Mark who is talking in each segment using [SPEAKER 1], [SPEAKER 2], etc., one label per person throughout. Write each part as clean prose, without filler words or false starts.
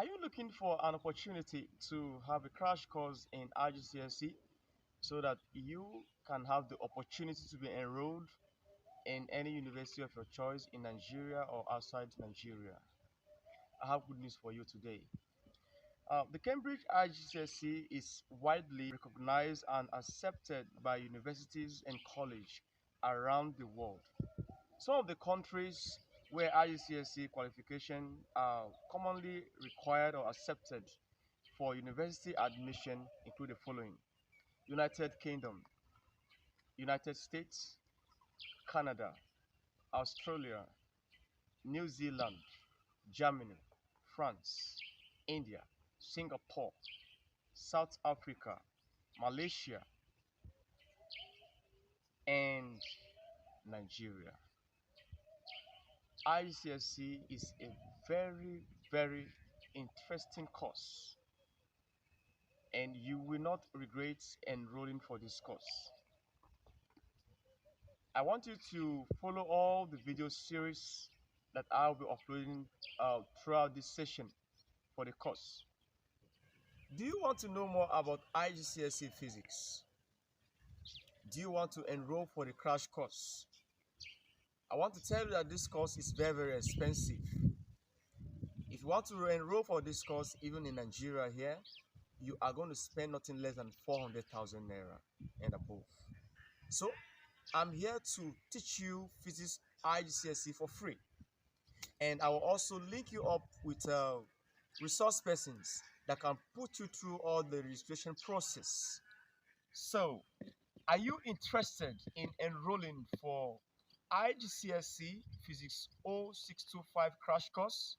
[SPEAKER 1] Are you looking for an opportunity to have a crash course in IGCSE so that you can have the opportunity to be enrolled in any university of your choice in Nigeria or outside Nigeria? I have good news for you today. The Cambridge IGCSE is widely recognized and accepted by universities and colleges around the world. Some of the countries where IGCSE qualification are commonly required or accepted for university admission include the following: United Kingdom, United States, Canada, Australia, New Zealand, Germany, France, India, Singapore, South Africa, Malaysia, and Nigeria. ICSE is a very interesting course, and you will not regret enrolling for this course. I want you to follow all the video series that I'll be uploading throughout this session for the course. Do you want to know more about IGCSE Physics? Do you want to enroll for the crash course? I want to tell you that this course is very expensive. If you want to enroll for this course, even in Nigeria here, you are going to spend nothing less than 400,000 naira and above. So, I'm here to teach you physics IGCSE for free. And I will also link you up with resource persons that can put you through all the registration process. So, are you interested in enrolling for IGCSE Physics 0625 crash course?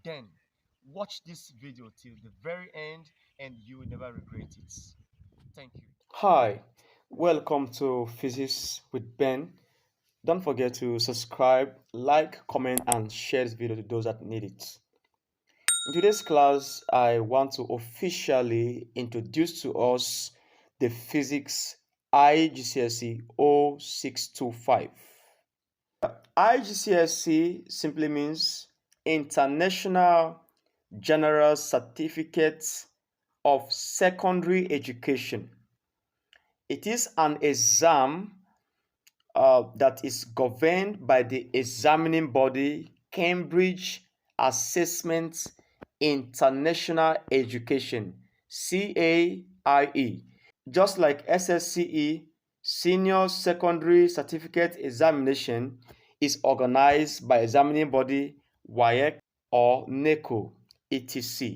[SPEAKER 1] Then watch this video till the very end and you will never regret it. Thank you.
[SPEAKER 2] Hi, welcome to Physics with Ben. Don't forget to subscribe, like, comment, and share this video to those that need it. In today's class, I want to officially introduce to us the Physics IGCSE 0625. IGCSE simply means International General Certificate of Secondary Education. It is an exam that is governed by the examining body Cambridge Assessment International Education, CIAE. Just like SSCE, Senior Secondary Certificate Examination is organized by examining body WAEC or NECO, etc.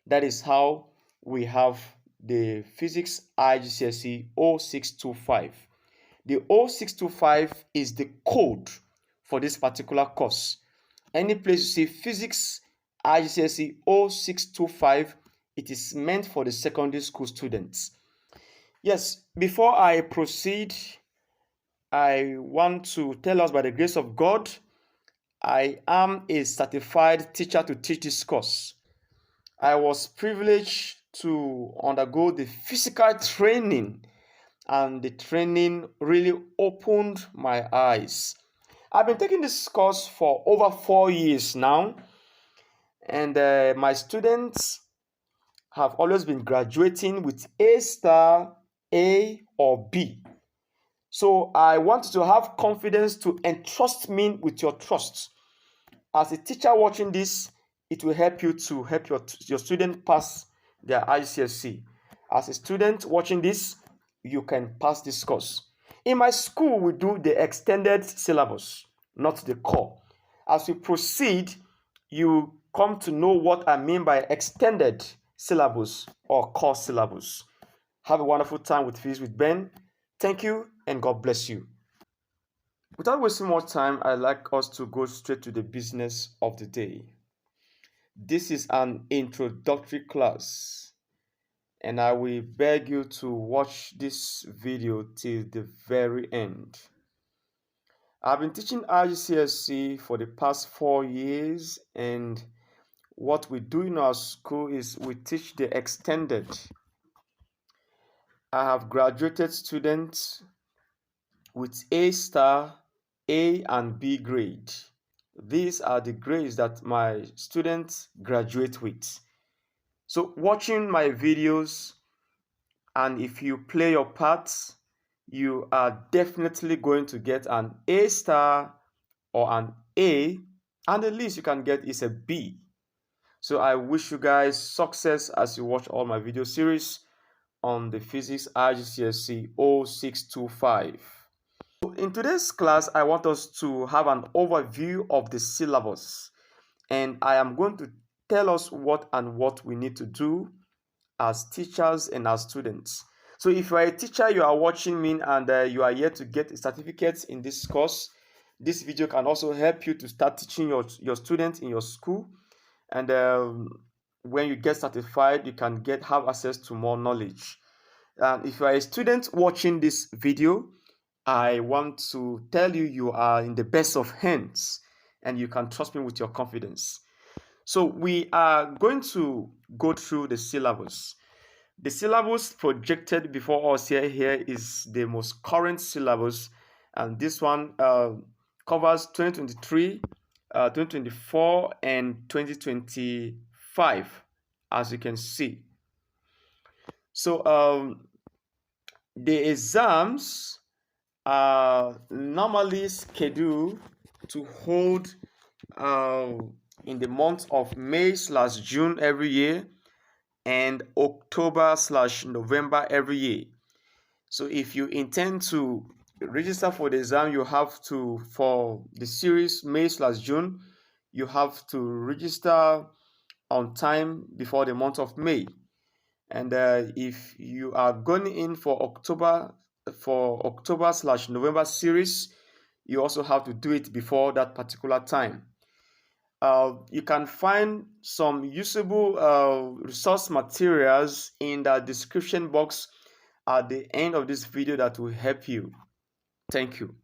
[SPEAKER 2] That is how we have the Physics IGCSE 0625. The 0625 is the code for this particular course. Any place you see Physics IGCSE 0625, it is meant for the secondary school students. Yes, before I proceed, I want to tell us by the grace of God, I am a certified teacher to teach this course. I was privileged to undergo the physical training, and the training really opened my eyes. I've been taking this course for over 4 years now, and my students have always been graduating with A star, A, or B. So I want you to have confidence to entrust me with your trust. As a teacher watching this, it will help you to help your student pass their ICSE. As a student watching this, you can pass this course. In my school, we do the extended syllabus, not the core. As we proceed, you come to know what I mean by extended syllabus or core syllabus. Have a wonderful time with Physics with Ben. Thank you and God bless you. Without wasting more time, I'd like us to go straight to the business of the day. This is an introductory class, and I will beg you to watch this video till the very end. I've been teaching IGCSE for the past 4 years, and what we do in our school is we teach the extended. I have graduated students with A star, A and B grade. These are the grades that my students graduate with. So watching my videos, and if you play your parts, you are definitely going to get an A star or an A, and the least you can get is a B. So I wish you guys success as you watch all my video series on the Physics IGCSE 0625. So in today's class, I want us to have an overview of the syllabus, and I am going to tell us what we need to do as teachers and as students. So if you are a teacher, you are watching me, and you are yet to get a certificate in this course, this video can also help you to start teaching your students in your school. And when you get certified, you can have access to more knowledge. And if you are a student watching this video, I want to tell you, you are in the best of hands, and you can trust me with your confidence. So we are going to go through the syllabus. The syllabus projected before us here is the most current syllabus, and this one covers 2023, 2024, and 2025, as you can see. So the exams are normally scheduled to hold in the month of May/June every year and October/November every year. So if you intend to register for the exam, you have to, for the series May/June, you have to register on time before the month of May. And if you are going in for October/November series, you also have to do it before that particular time. You can find some usable resource materials in the description box at the end of this video that will help you. Thank you.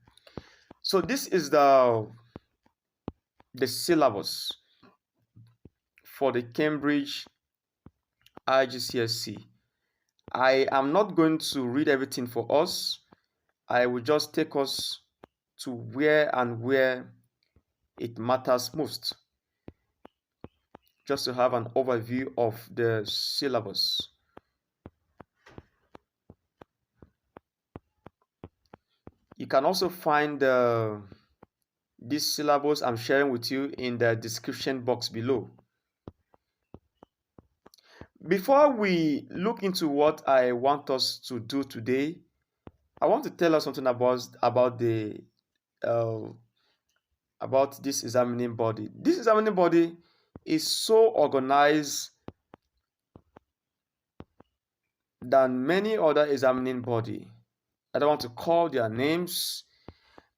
[SPEAKER 2] So this is the syllabus for the Cambridge IGCSE. I am not going to read everything for us. I will just take us to where it matters most, just to have an overview of the syllabus. You can also find this syllabus I'm sharing with you in the description box below. Before we look into what I want us to do today, I want to tell us something about this examining body. This examining body is so organized than many other examining body. I don't want to call their names.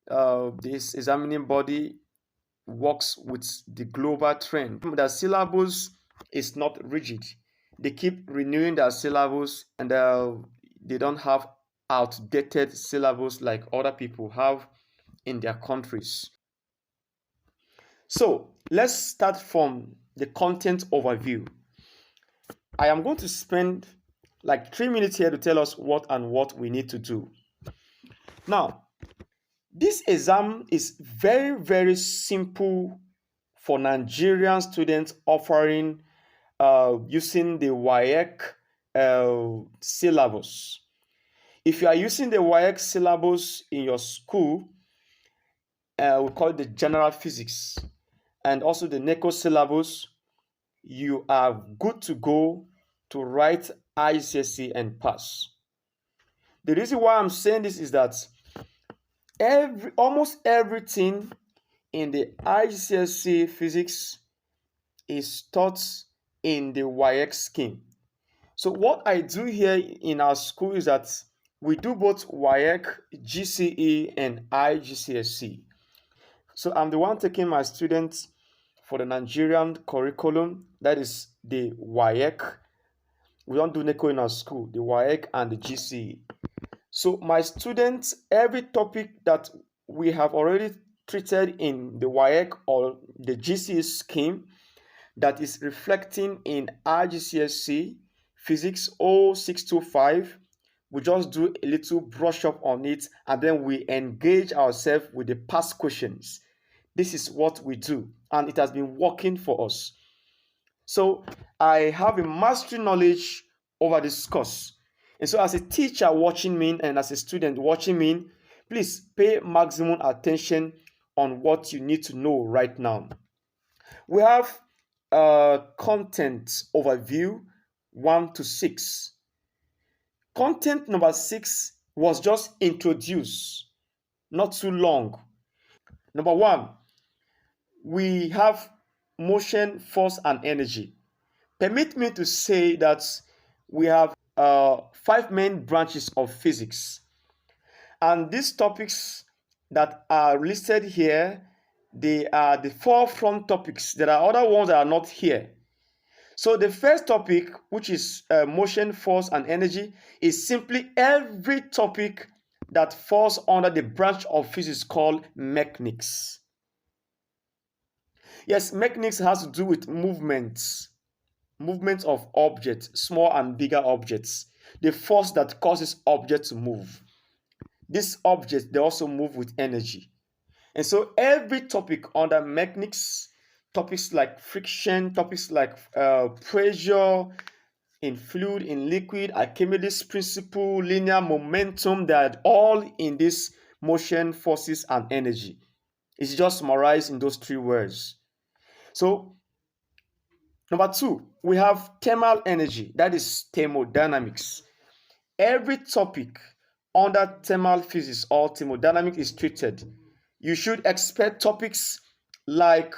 [SPEAKER 2] This examining body works with the global trend. The syllabus is not rigid. They keep renewing their syllabus, and they don't have outdated syllabus like other people have in their countries. So let's start from the content overview. I am going to spend like 3 minutes here to tell us what we need to do. Now, this exam is very, very simple for Nigerian students offering using the WAEC syllabus. If you are using the WAEC syllabus in your school, we call it the general physics, and also the NECO syllabus, you are good to go to write ICSE and pass. The reason why I'm saying this is that almost everything in the IGCSE physics is taught in the WAEC scheme. So what I do here in our school is that we do both WAEC, GCE, and IGCSE. So I'm the one taking my students for the Nigerian curriculum, that is the WAEC. We don't do NECO in our school, the WAEC and the GCE. So my students, every topic that we have already treated in the WAEC or the GCE scheme that is reflecting in IGCSE Physics 0625, we just do a little brush up on it, and then we engage ourselves with the past questions. This is what we do, and it has been working for us. So I have a mastery knowledge over this course. And so as a teacher watching me and as a student watching me, please pay maximum attention on what you need to know right now. We have content overview 1 to 6. Content number 6 was just introduced, not too long. Number 1, we have motion, force, and energy. Permit me to say that we have 5 main branches of physics. And these topics that are listed here, they are the forefront topics. There are other ones that are not here. So the first topic, which is motion, force, and energy, is simply every topic that falls under the branch of physics called mechanics. Yes, mechanics has to do with movements of objects, small and bigger objects, the force that causes objects to move. These objects, they also move with energy. And so every topic under mechanics, topics like friction, topics like pressure in fluid, in liquid, Archimedes principle, linear momentum, they are all in this motion, forces, and energy. It's just summarized in those 3 words. So number 2, we have thermal energy, that is thermodynamics. Every topic under thermal physics or thermodynamics is treated. You should expect topics like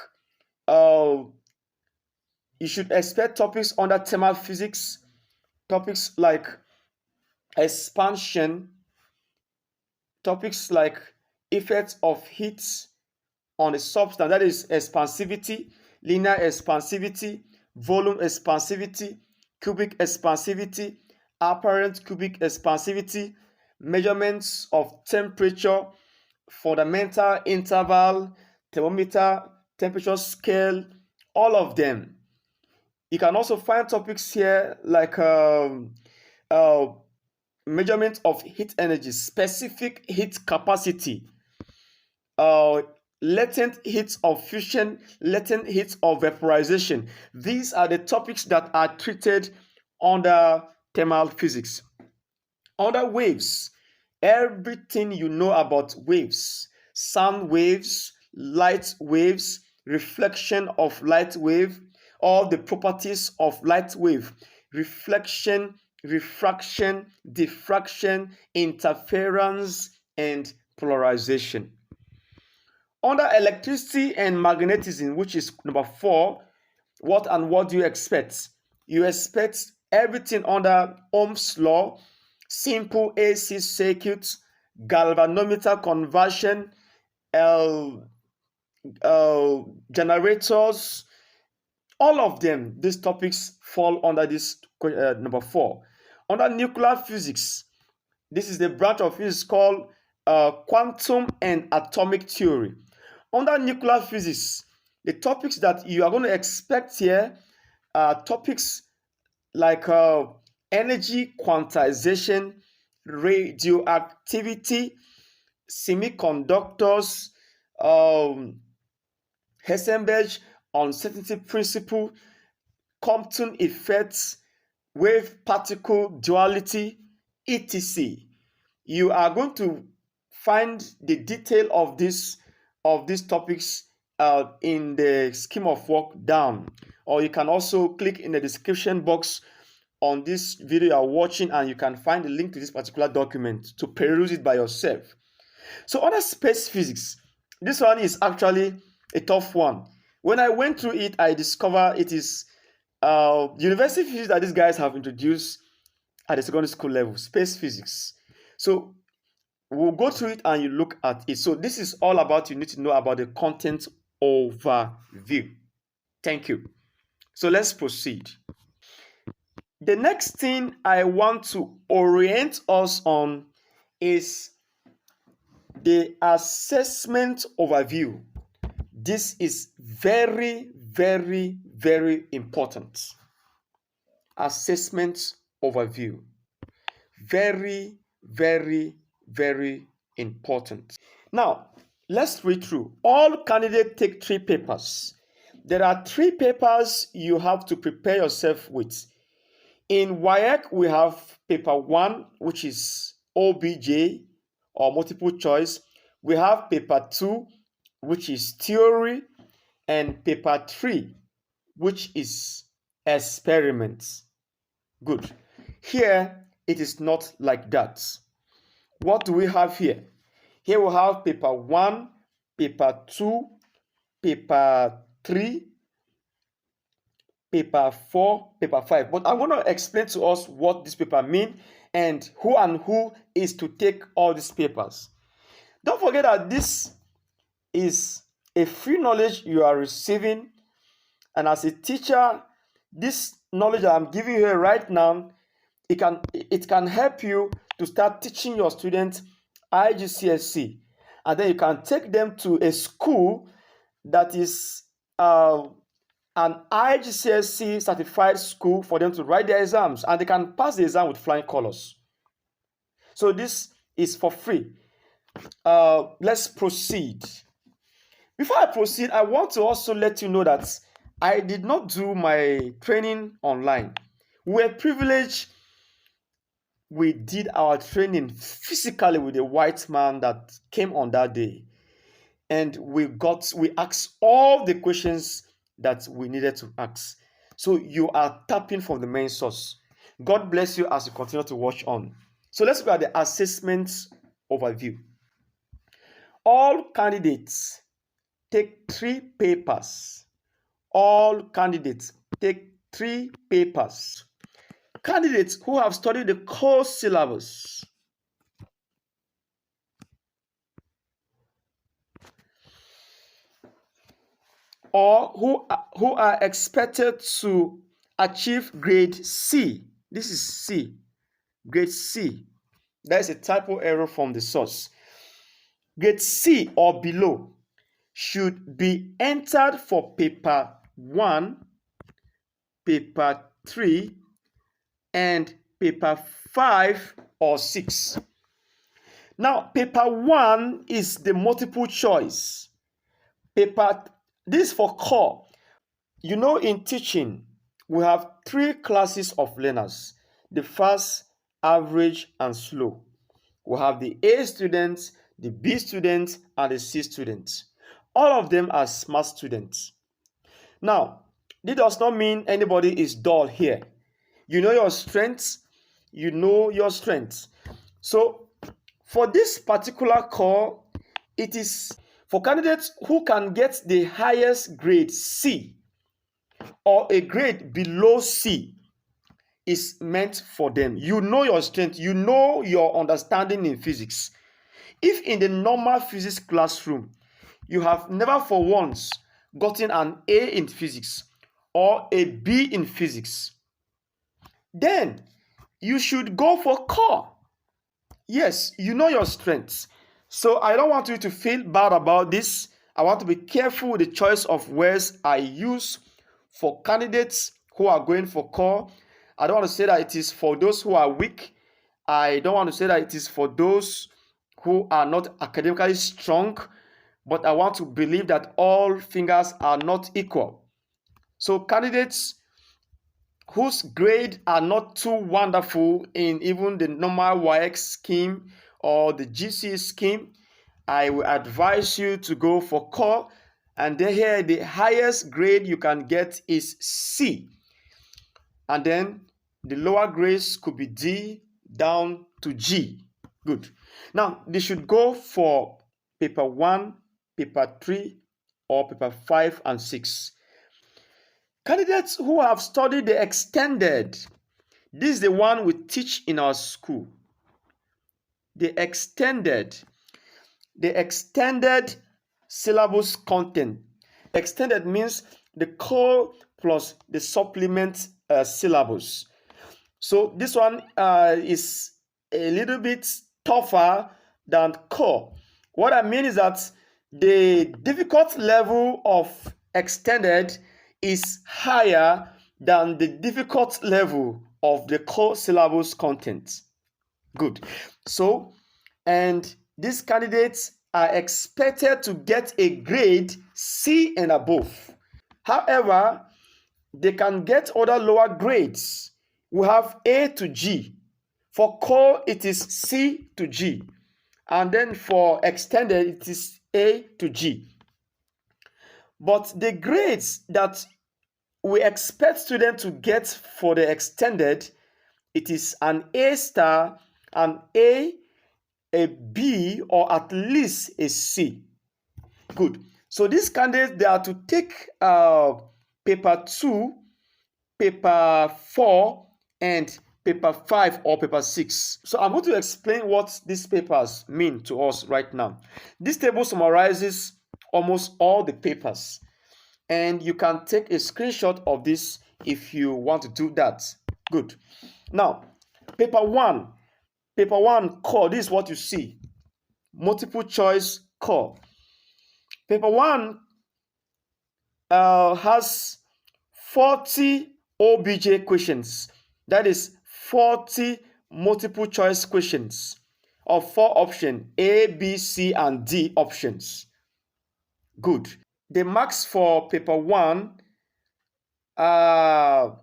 [SPEAKER 2] you should expect topics under thermal physics, topics like expansion, topics like effects of heat on a substance, that is expansivity, linear expansivity, volume expansivity, cubic expansivity, apparent cubic expansivity, measurements of temperature, fundamental interval, thermometer, temperature scale, all of them. You can also find topics here like measurement of heat energy, specific heat capacity, uh, latent heat of fusion, latent heat of vaporization. These are the topics that are treated under thermal physics. Under waves, everything you know about waves, sound waves, light waves, reflection of light wave, all the properties of light wave, reflection, refraction, diffraction, interference, and polarization. Under electricity and magnetism, which is number 4, what do you expect? You expect everything under Ohm's law, simple AC circuits, galvanometer conversion, generators, all of them. These topics fall under this number 4. Under nuclear physics, this is the branch of physics called quantum and atomic theory. Under nuclear physics, the topics that you are going to expect here are topics like energy quantization, radioactivity, semiconductors, Heisenberg uncertainty principle, Compton effects, wave particle duality, etc. You are going to find the detail of these topics in the scheme of work down, or you can also click in the description box on this video you are watching and you can find the link to this particular document to peruse it by yourself. So under space physics, this one is actually a tough one. When I went through it, I discovered it is university physics that these guys have introduced at the secondary school level, space physics. So we'll go through it and you look at it. So this is all about, you need to know about the content overview. Thank you. So let's proceed. The next thing I want to orient us on is the assessment overview. This is very, very, very important. Assessment overview. Very, very, very important. Now, Let's read through. All candidates take 3 papers. There are 3 papers you have to prepare yourself with. In WAEC, we have paper 1, which is OBJ or multiple choice. We have paper 2, which is theory, and paper 3, which is experiments. Good. Here, it is not like that. What do we have here? Here we have paper 1, paper 2, paper 3, paper 4, paper 5. But I'm going to explain to us what this paper mean and who is to take all these papers. Don't forget that this is a free knowledge you are receiving, and as a teacher, this knowledge that I'm giving you here right now, it can help you to start teaching your students IGCSE, and then you can take them to a school that is an IGCSE certified school for them to write their exams, and they can pass the exam with flying colors. So this is for free. Let's proceed. Before I proceed, I want to also let you know that I did not do my training online. We were privileged. We did our training physically with a white man that came on that day, and we asked all the questions that we needed to ask. So you are tapping from the main source. God bless you as you continue to watch on. So let's look at the assessment overview. All candidates take 3 papers. All candidates take 3 papers. Candidates who have studied the core syllabus or who are expected to achieve grade C. This is C, grade C. That is a typo error from the source. Grade C or below should be entered for paper 1, paper 3, and paper 5 or 6. Now, paper 1 is the multiple choice. This is for core. You know, in teaching, we have 3 classes of learners: the fast, average, and slow. We have the A students, the B students, and the C students. All of them are smart students. Now, this does not mean anybody is dull here. You know your strengths. You know your strengths. So, for this particular core, it is for candidates who can get the highest grade C or a grade below C is meant for them. You know your strength. You know your understanding in physics. If in the normal physics classroom, you have never for once gotten an A in physics or a B in physics, then you should go for core. Yes, you know your strengths. So I don't want you to feel bad about this. I want to be careful with the choice of words I use for candidates who are going for core. I don't want to say that it is for those who are weak. I don't want to say that it is for those who are not academically strong. But I want to believe that all fingers are not equal. So candidates whose grades are not too wonderful in even the normal WAEC scheme or the GCE scheme, I will advise you to go for core. And then here, the highest grade you can get is C. And then the lower grades could be D down to G. Good. Now, they should go for paper 1, paper 3, or paper 5 and 6. Candidates who have studied the extended, this is the one we teach in our school. The extended syllabus content. Extended means the core plus the supplement syllabus. So this one is a little bit tougher than core. What I mean is that the difficult level of extended is higher than the difficult level of the core syllabus content. Good. So, and these candidates are expected to get a grade C and above. However, they can get other lower grades. We have A to G. For core, it is C to G. And then for extended, it is A to G. But the grades that we expect students to get for the extended, it is an A star, an A B, or at least a C. Good. So these candidates, they are to take paper 2, paper 4, and paper 5 or paper 6. So I'm going to explain what these papers mean to us right now. This table summarizes almost all the papers, and you can take a screenshot of this if you want to do that. Good. Now, paper 1 core, this is what you see. Multiple choice core. Paper 1 has 40 OBJ questions. That is 40 multiple choice questions of 4 options, A, B, C, and D options. Good. The marks for paper 1 are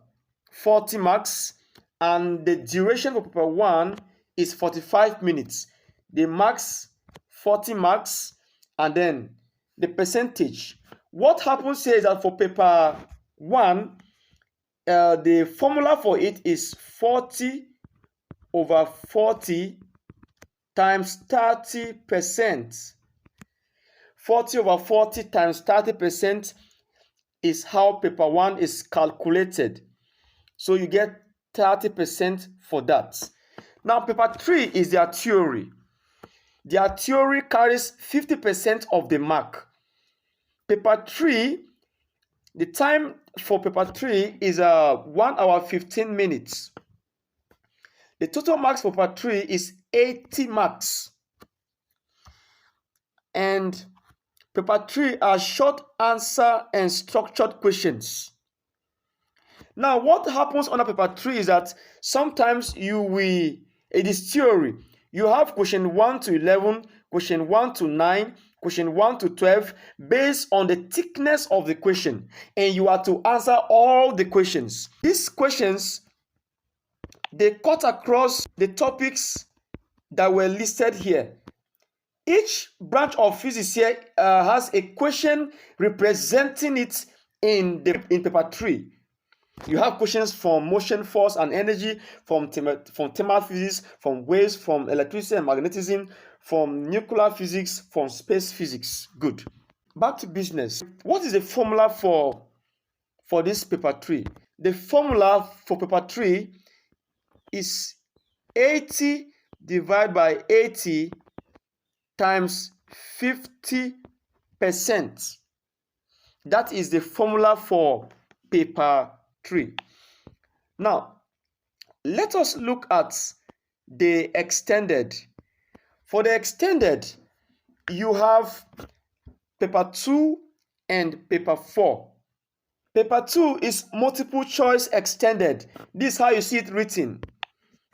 [SPEAKER 2] 40 marks, and the duration for paper 1 is 45 minutes. The marks, 40 marks, and then the percentage. What happens here is that for paper 1, the formula for it is 40 over 40 times 30%. 40 over 40 times 30% is how paper 1 is calculated. So you get 30% for that. Now, paper 3 is their theory. Their theory carries 50% of the mark. Paper 3, the time for paper 3 is 1 hour 15 minutes. The total marks for paper 3 is 80 marks. And paper 3 are short answer and structured questions. Now, what happens on paper 3 is that sometimes it is theory. You have question 1 to 11, question 1 to 9, question 1 to 12, based on the thickness of the question, and you are to answer all the questions. These questions, they cut across the topics that were listed here. Each branch of physics here has a question representing it in paper 3. You have questions from motion, force, and energy, from thermal physics, from waves, from electricity and magnetism, from nuclear physics, from space physics. Good. Back to business. What is the formula for this paper 3? The formula for paper 3 is 80 divided by 80 times 50%. That is the formula for paper 3. Now, let us look at the extended. For the extended, you have paper 2 and paper 4. Paper 2 is multiple choice extended. This is how you see it written.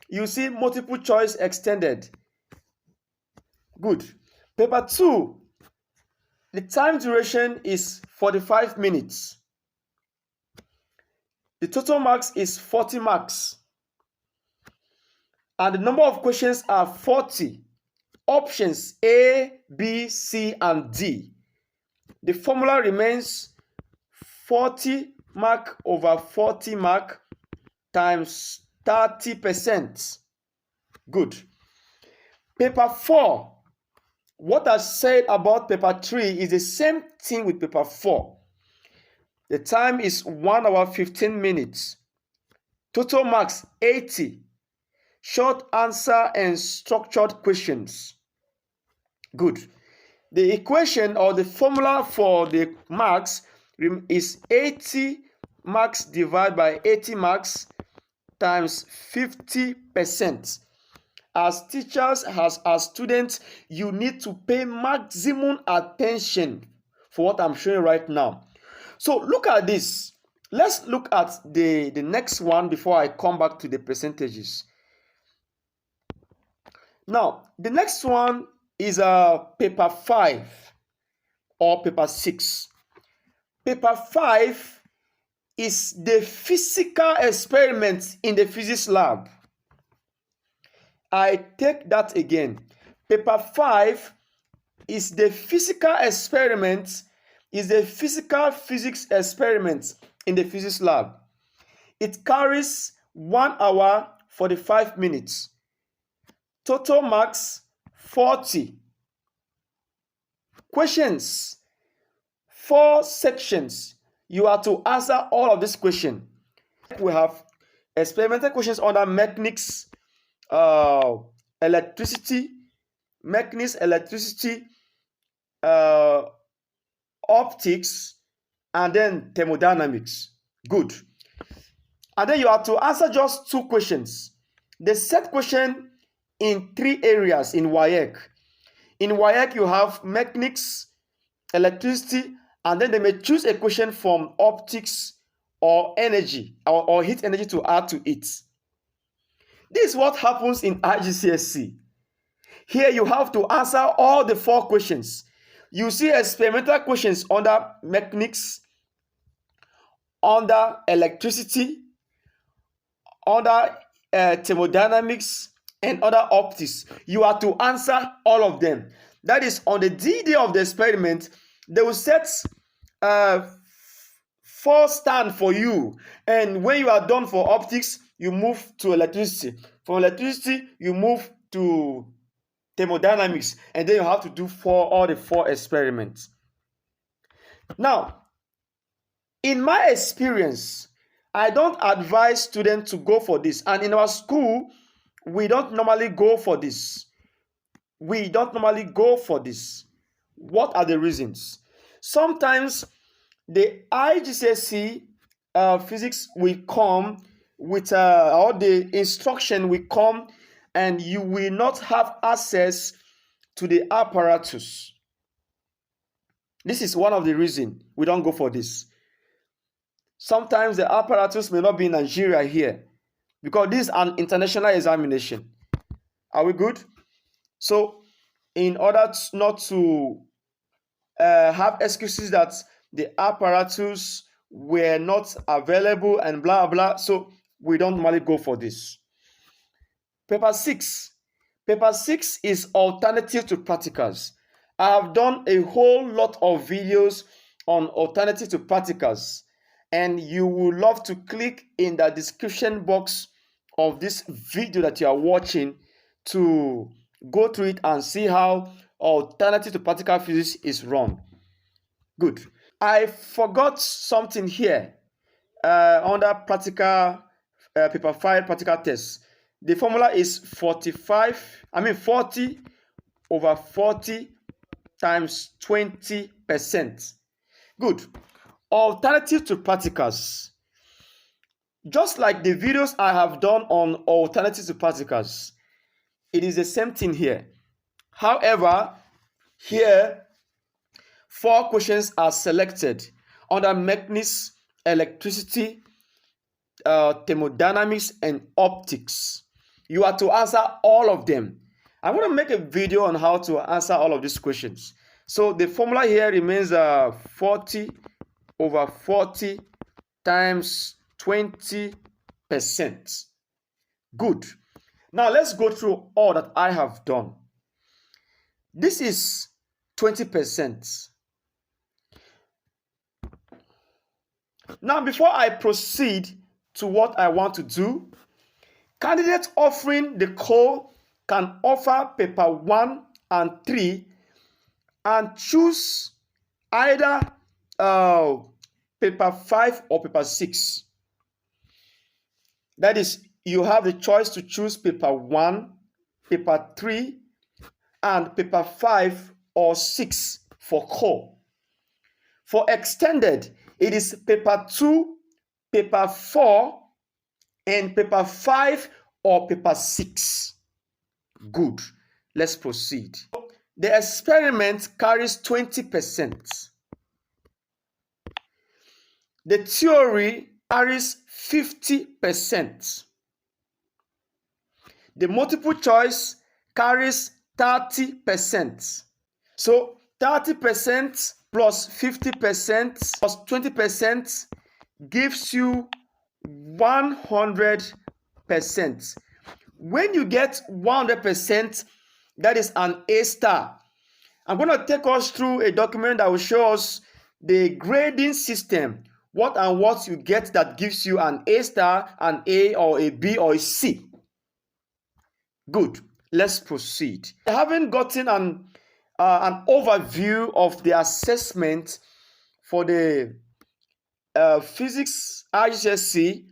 [SPEAKER 2] You see multiple choice extended. Good. Paper 2, the time duration is 45 minutes. The total marks is 40 marks. And the number of questions are 40. Options A, B, C, and D. The formula remains 40 mark over 40 mark times 30%. Good. Paper 4. What I said about paper 3 is the same thing with paper 4. The time is 1 hour 15 minutes. Total marks 80. Short answer and structured questions. Good. The equation or the formula for the marks is 80 marks divided by 80 marks times 50%. As teachers, as students, you need to pay maximum attention for what I'm showing right now. So look at this. Let's look at the next one before I come back to the percentages. Now, the next one is paper 5 or paper 6. Paper 5 is the physical experiment in the physics lab. I take that again. Paper 5 is the physical experiment, is the physical physics experiment in the physics lab. It carries 1 hour 45 minutes. Total marks 40. Questions, 4 sections. You are to answer all of this question. We have experimental questions under mechanics, electricity, optics, and then thermodynamics. Good. And then you have to answer just 2 questions. The set question in 3 areas in WAEC. In WAEC, you have mechanics, electricity, and then they may choose a question from optics or energy or heat energy to add to it. This is what happens in IGCSE. Here you have to answer all the 4 questions. You see experimental questions under mechanics, under electricity, under thermodynamics, and other optics. You are to answer all of them. That is, on the D-Day of the experiment, they will set 4 stands for you. And when you are done for optics, you move to electricity. From electricity, you move to thermodynamics. And then you have to do all the 4 experiments. Now, in my experience, I don't advise students to go for this. And in our school, we don't normally go for this. What are the reasons? Sometimes the IGCSE physics will come with or the instruction will come and you will not have access to the apparatus. This is one of the reasons we don't go for this. Sometimes the apparatus may not be in Nigeria here because this is an international examination. Are we good? So, in order not to have excuses that the apparatus were not available and blah blah, so we don't normally go for this. Paper 6. Paper 6 is alternative to practicals. I have done a whole lot of videos on alternative to practicals, and you will love to click in the description box of this video that you are watching to go through it and see how alternative to practical physics is run. Good. I forgot something here under practical paper 5 practical test. The formula is 40 over 40 times 20%. Good. Alternative to practicals. Just like the videos I have done on alternative to practicals, it is the same thing here. However, here 4 questions are selected under mechanics, electricity, thermodynamics, and optics. You are to answer all of them. I'm going to make a video on how to answer all of these questions. So the formula here remains 40 over 40 times 20%. Good. Now let's go through all that I have done. This is 20%. Now, before I proceed to what I want to do, candidates offering the code can offer paper 1 and 3 and choose either paper 5 or paper 6. That is, you have the choice to choose paper 1, paper 3, and paper 5 or 6 for core. For extended, it is paper 2, paper 4, and paper 5 or paper 6. Good. Let's proceed. The experiment carries 20%. The theory carries 50%. The multiple choice carries 30%. So 30% plus 50% plus 20% gives you 100%. When you get 100%, that is an A star. I'm going to take us through a document that will show us the grading system, what and what you get that gives you an A star, an A or a B or a C. Good. Let's proceed. Having gotten an overview of the assessment for the physics IGCSE,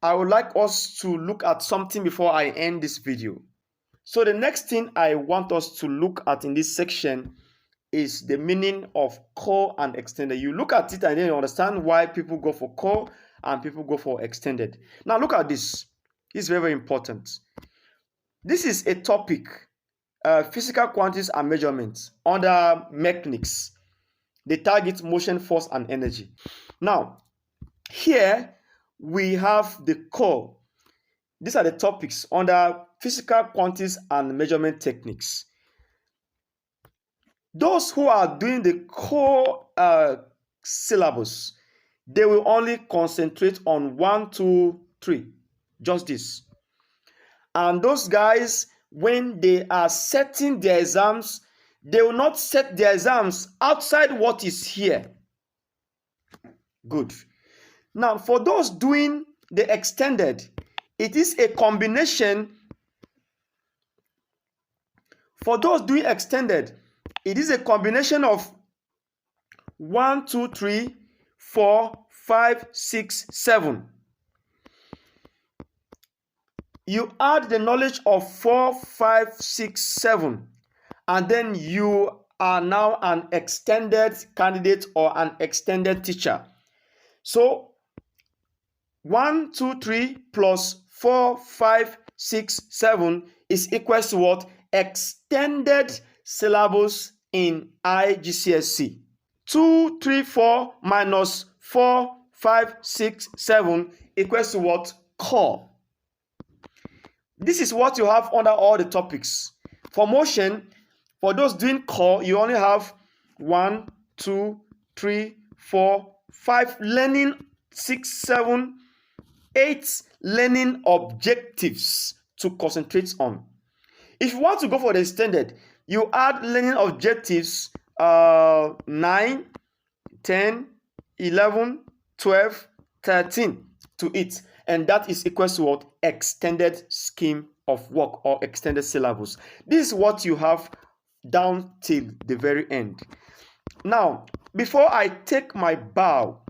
[SPEAKER 2] I would like us to look at something before I end this video. So the next thing I want us to look at in this section is the meaning of core and extended. You look at it and then you understand why people go for core and people go for extended. Now look at this. This is very, very important. This is a topic, physical quantities and measurements under mechanics. They target motion, force, and energy. Now, here we have the core. These are the topics under physical quantities and measurement techniques. Those who are doing the core syllabus, they will only concentrate on 1, 2, 3, just this. And those guys, when they are setting their exams, they will not set their exams outside what is here. Good. Now, for those doing the extended, it is a combination. For those doing extended, it is a combination of 1, 2, 3, 4, 5, 6, 7. You add the knowledge of 4, 5, 6, 7, and then you are now an extended candidate or an extended teacher. So 1, 2, 3 plus 4, 5, 6, 7 is equal to what? Extended syllabus in IGCSE. 2, 3, 4 minus 4, 5, 6, 7 equals to what? Core. This is what you have under all the topics. For motion, for those doing core, you only have 1, 2, 3, 4, 5 learning, 6, 7, 8 learning objectives to concentrate on. If you want to go for the extended, you add learning objectives 9, 10, 11, 12, 13 to it. And that is equal to what? Extended scheme of work or extended syllabus. This is what you have down till the very end. Now, before I take my bow,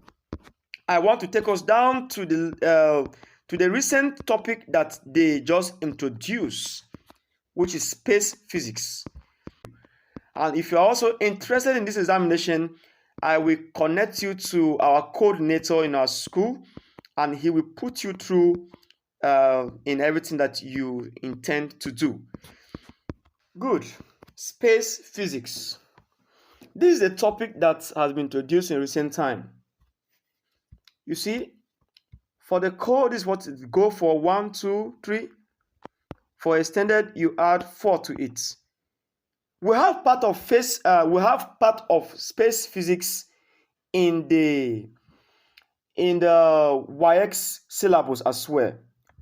[SPEAKER 2] I want to take us down to the recent topic that they just introduced, which is space physics. And if you're also interested in this examination, I will connect you to our coordinator in our school, and he will put you through in everything that you intend to do. Good. Space physics. This is a topic that has been introduced in recent time. You see, for the core, this is what it go for 1, 2, 3. For extended, you add 4 to it. We have part of space physics in the ICSE syllabus as well.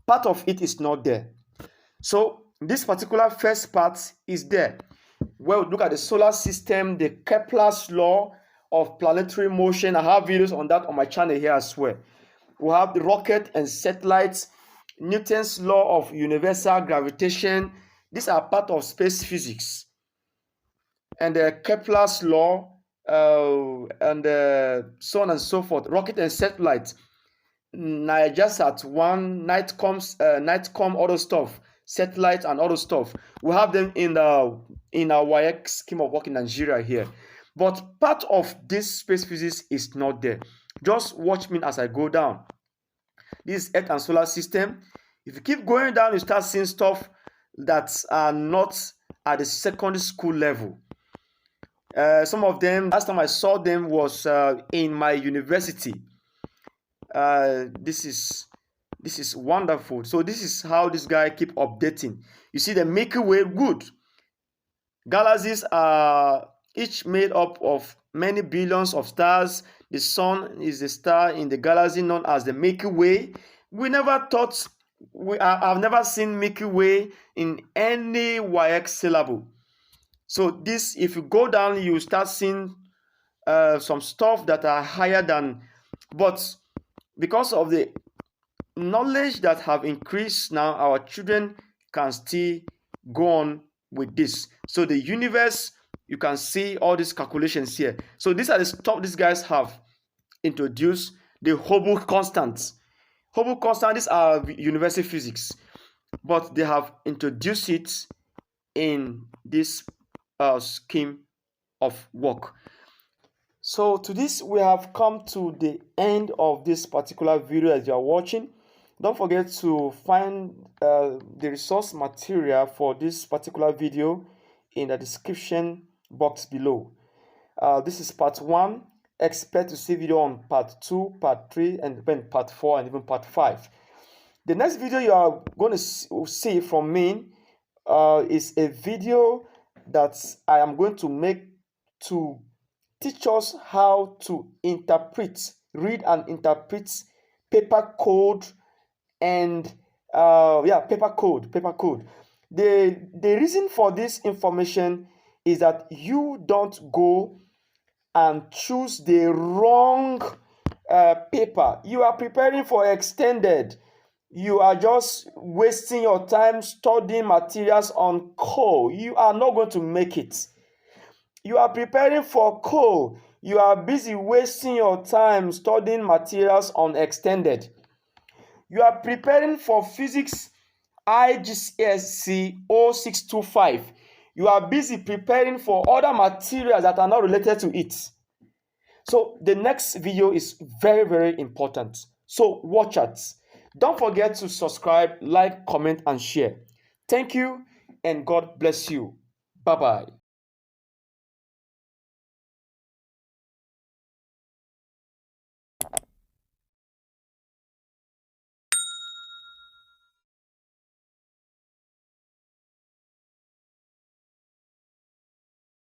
[SPEAKER 2] Part of it is not there. So this particular first part is there. Where we look at the solar system, the Kepler's law of planetary motion. I have videos on that on my channel here as well. We have the rocket and satellites, Newton's law of universal gravitation. These are part of space physics. And the Kepler's law, and so on and so forth. Rocket and satellite, Nigersat 1, Nightcom, other stuff, satellite and other stuff. We have them in our WIEC scheme of work in Nigeria here. But part of this space physics is not there. Just watch me as I go down. This is Earth and solar system. If you keep going down, you start seeing stuff that are not at the secondary school level. Some of them, last time I saw them was in my university. This is wonderful. So this is how this guy keep updating. You see the Milky Way, good. Galaxies are each made up of many billions of stars. The sun is a star in the galaxy known as the Milky Way. We never thought, I've never seen Milky Way in any WAEC syllable. So this, if you go down, you start seeing some stuff that are higher than, but because of the knowledge that have increased now, our children can still go on with this. So the universe, you can see all these calculations here. So these are the stuff these guys have introduced. The Hubble constants. Hubble constant, these are university physics, but they have introduced it in this scheme of work. So to this, we have come to the end of this particular video as you are watching. Don't forget to find the resource material for this particular video in the description box below. This is part 1. Expect to see video on part 2, part 3, and then part 4, and even part 5. The next video you are going to see from me is a video that I am going to make to teach us how to read and interpret paper code and paper code. The reason for this information is that you don't go and choose the wrong paper. You are preparing for extended. You are just wasting your time studying materials on core. You are not going to make it. You are preparing for core. You are busy wasting your time studying materials on extended. You are preparing for physics IGCSE 0625. You are busy preparing for other materials that are not related to it. So the next video is very, very important. So watch it. Don't forget to subscribe, like, comment, and share. Thank you, and God bless you. Bye-bye.